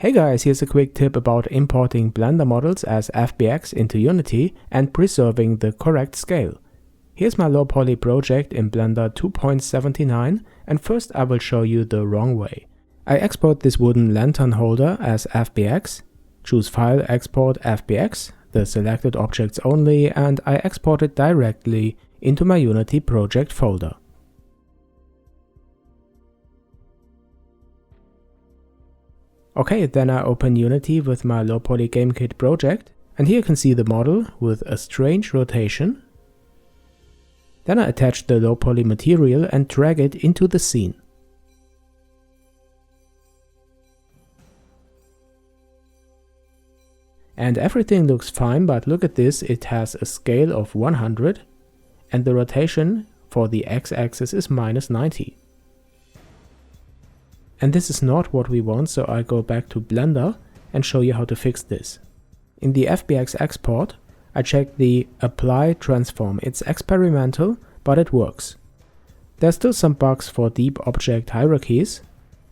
Hey guys, here's a quick tip about importing Blender models as FBX into Unity and preserving the correct scale. Here's my low poly project in Blender 2.79, and first I will show you the wrong way. I export this wooden lantern holder as FBX, choose File, Export FBX, the selected objects only, and I export it directly into my Unity project folder. Okay, then I open Unity with my low poly game kit project, and here you can see the model with a strange rotation. Then I attach the low poly material and drag it into the scene. And everything looks fine, but look at this, it has a scale of 100 and the rotation for the x-axis is -90. And this is not what we want, so I go back to Blender and show you how to fix this. In the FBX export, I check the Apply Transform. It's experimental, but it works. There's still some bugs for deep object hierarchies,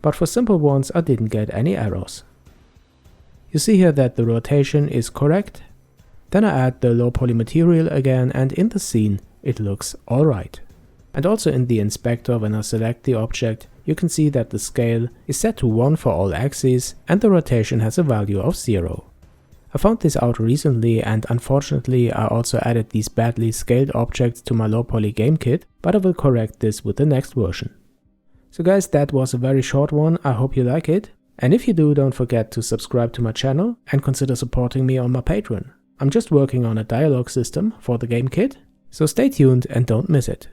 but for simple ones I didn't get any errors. You see here that the rotation is correct. Then I add the low poly material again, and in the scene it looks alright. And also in the inspector, when I select the object, you can see that the scale is set to 1 for all axes and the rotation has a value of 0. I found this out recently, and unfortunately I also added these badly scaled objects to my low poly game kit, but I will correct this with the next version. So guys, that was a very short one. I hope you like it. And if you do, don't forget to subscribe to my channel and consider supporting me on my Patreon. I'm just working on a dialogue system for the game kit, so stay tuned and don't miss it.